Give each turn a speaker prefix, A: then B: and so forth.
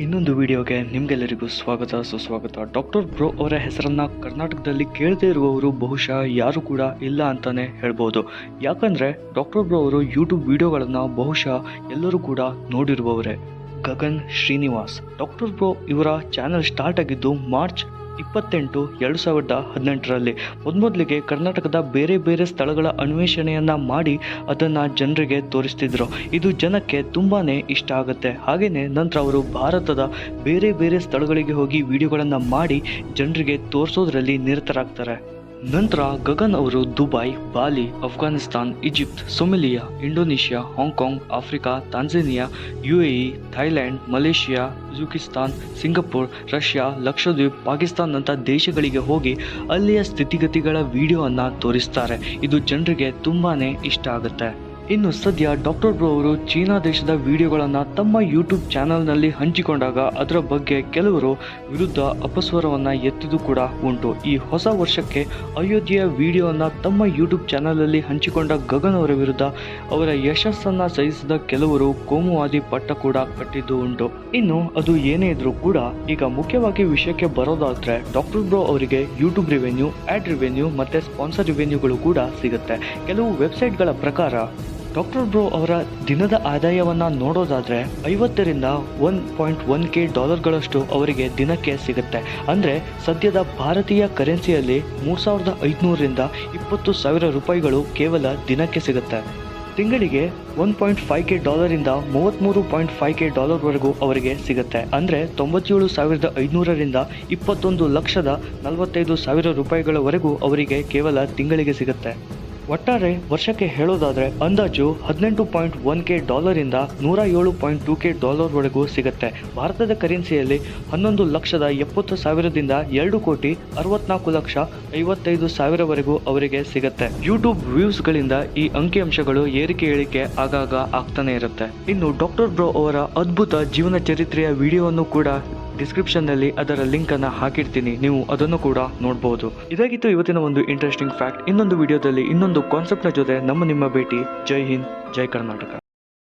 A: ಇನ್ನೊಂದು ವಿಡಿಯೋಗೆ ನಿಮಗೆಲ್ಲರಿಗೂ ಸ್ವಾಗತ ಸುಸ್ವಾಗತ. ಡಾಕ್ಟರ್ ಬ್ರೋ ಅವರ ಹೆಸರನ್ನು ಕರ್ನಾಟಕದಲ್ಲಿ ಕೇಳದೇ ಇರುವವರು ಬಹುಶಃ ಯಾರು ಕೂಡ ಇಲ್ಲ ಅಂತಲೇ ಹೇಳ್ಬೋದು. ಯಾಕಂದರೆ ಡಾಕ್ಟರ್ ಬ್ರೋ ಅವರು ಯೂಟ್ಯೂಬ್ ವಿಡಿಯೋಗಳನ್ನು ಬಹುಶಃ ಎಲ್ಲರೂ ಕೂಡ ನೋಡಿರುವವರೇ. ಗಗನ್ ಶ್ರೀನಿವಾಸ್ ಡಾಕ್ಟರ್ ಬ್ರೋ ಇವರ ಚಾನಲ್ ಸ್ಟಾರ್ಟ್ ಆಗಿದ್ದು ಮಾರ್ಚ್ 28, 2018ರಲ್ಲಿ. ಮೊದಲಿಗೆ ಕರ್ನಾಟಕದ ಬೇರೆ ಬೇರೆ ಸ್ಥಳಗಳ ಅನ್ವೇಷಣೆಯನ್ನು ಮಾಡಿ ಅದನ್ನು ಜನರಿಗೆ ತೋರಿಸ್ತಿದ್ರು. ಇದು ಜನಕ್ಕೆ ತುಂಬಾ ಇಷ್ಟ ಆಗುತ್ತೆ. ಹಾಗೆಯೇ ನಂತರ ಅವರು ಭಾರತದ ಬೇರೆ ಬೇರೆ ಸ್ಥಳಗಳಿಗೆ ಹೋಗಿ ವಿಡಿಯೋಗಳನ್ನು ಮಾಡಿ ಜನರಿಗೆ ತೋರಿಸೋದ್ರಲ್ಲಿ ನಿರತರಾಗ್ತಾರೆ. ನಂತರ ಗಗನ್ ಅವರು Dubai, Bali, Afghanistan, Egypt, Somalia, Indonesia, Hong Kong, Africa, Tanzania, UAE, Thailand, Malaysia, Uzbekistan, Singapore, Russia, Lakshadweep, ಪಾಕಿಸ್ತಾನ್ನಂಥ ದೇಶಗಳಿಗೆ ಹೋಗಿ ಅಲ್ಲಿಯ ಸ್ಥಿತಿಗತಿಗಳ ವಿಡಿಯೋವನ್ನು ತೋರಿಸ್ತಾರೆ. ಇದು ಜನರಿಗೆ ತುಂಬಾ ಇಷ್ಟ ಆಗುತ್ತೆ. ಇನ್ನು ಸದ್ಯ ಡಾಕ್ಟರ್ ಬ್ರೋ ಅವರು ಚೀನಾ ದೇಶದ ವಿಡಿಯೋಗಳನ್ನು ತಮ್ಮ ಯೂಟ್ಯೂಬ್ ಚಾನಲ್ನಲ್ಲಿ ಹಂಚಿಕೊಂಡಾಗ ಅದರ ಬಗ್ಗೆ ಕೆಲವರು ವಿರುದ್ಧ ಅಪಸ್ವರವನ್ನು ಎತ್ತಿದ್ದು ಕೂಡ ಉಂಟು. ಈ ಹೊಸ ವರ್ಷಕ್ಕೆ ಅಯೋಧ್ಯೆಯ ವಿಡಿಯೋವನ್ನು ತಮ್ಮ ಯೂಟ್ಯೂಬ್ ಚಾನಲಲ್ಲಿ ಹಂಚಿಕೊಂಡ ಗಗನ್ ಅವರ ವಿರುದ್ಧ ಅವರ ಯಶಸ್ಸನ್ನು ಸಹಿಸಿದ ಕೆಲವರು ಕೋಮುವಾದಿ ಪಟ್ಟ ಕೂಡ ಕಟ್ಟಿದ್ದು ಉಂಟು. ಇನ್ನು ಅದು ಏನೇ ಇದ್ರೂ ಕೂಡ ಈಗ ಮುಖ್ಯವಾಗಿ ವಿಷಯಕ್ಕೆ ಬರೋದಾದರೆ ಡಾಕ್ಟರ್ ಬ್ರೋ ಅವರಿಗೆ ಯೂಟ್ಯೂಬ್ ರೆವೆನ್ಯೂ, ಆ್ಯಡ್ ರೆವೆನ್ಯೂ ಮತ್ತು ಸ್ಪಾನ್ಸರ್ ರೆವೆನ್ಯೂಗಳು ಕೂಡ ಸಿಗುತ್ತೆ. ಕೆಲವು ವೆಬ್ಸೈಟ್ಗಳ ಪ್ರಕಾರ ಡಾಕ್ಟರ್ ಬ್ರೋ ಅವರ ದಿನದ ಆದಾಯವನ್ನು ನೋಡೋದಾದರೆ 50ರಿಂದ 1.1K ಡಾಲರ್ಗಳಷ್ಟು ಅವರಿಗೆ ದಿನಕ್ಕೆ ಸಿಗುತ್ತೆ. ಅಂದರೆ ಸದ್ಯದ ಭಾರತೀಯ ಕರೆನ್ಸಿಯಲ್ಲಿ 3,500ರಿಂದ 20,000 ರೂಪಾಯಿಗಳು ಕೇವಲ ದಿನಕ್ಕೆ ಸಿಗುತ್ತೆ. ತಿಂಗಳಿಗೆ 1.5K ಡಾಲರಿಂದ 33.5K ಡಾಲರ್ವರೆಗೂ ಅವರಿಗೆ ಸಿಗುತ್ತೆ. ಅಂದರೆ 97,500ರಿಂದ 21,45,000 ರೂಪಾಯಿಗಳವರೆಗೂ ಅವರಿಗೆ ಕೇವಲ ತಿಂಗಳಿಗೆ ಸಿಗುತ್ತೆ. ಒಟ್ಟಾರೆ ವರ್ಷಕ್ಕೆ ಹೇಳೋದಾದರೆ ಅಂದಾಜು 18.1K ಡಾಲರಿಂದ 107.2K ಡಾಲರ್ವರೆಗೂ ಸಿಗುತ್ತೆ. ಭಾರತದ ಕರೆನ್ಸಿಯಲ್ಲಿ 11,70,000ದಿಂದ 2,64,55,000ವರೆಗೂ ಅವರಿಗೆ ಸಿಗುತ್ತೆ. ಯೂಟ್ಯೂಬ್ ವ್ಯೂಸ್ಗಳಿಂದ ಈ ಅಂಕಿಅಂಶಗಳು ಏರಿಕೆ ಇಳಿಕೆ ಆಗಾಗ ಆಗ್ತಾನೆ ಇರುತ್ತೆ. ಇನ್ನು ಡಾಕ್ಟರ್ ಬ್ರೋ ಅವರ ಅದ್ಭುತ ಜೀವನ ಚರಿತ್ರೆಯ ವಿಡಿಯೋವನ್ನು ಕೂಡ ಡಿಸ್ಕ್ರಿಪ್ಷನ್ನಲ್ಲಿ ಅದರ ಲಿಂಕನ್ನು ಹಾಕಿರ್ತೀನಿ, ನೀವು ಅದನ್ನು ಕೂಡ ನೋಡ್ಬೋದು. ಇದಾಗಿತ್ತು ಇವತ್ತಿನ ಒಂದು ಇಂಟ್ರೆಸ್ಟಿಂಗ್ ಫ್ಯಾಕ್ಟ್. ಇನ್ನೊಂದು ವಿಡಿಯೋದಲ್ಲಿ ಇನ್ನೊಂದು ಕಾನ್ಸೆಪ್ಟ್ನ ಜೊತೆ ನಿಮ್ಮ ಭೇಟಿ. ಜೈ ಹಿಂದ್, ಜೈ ಕರ್ನಾಟಕ.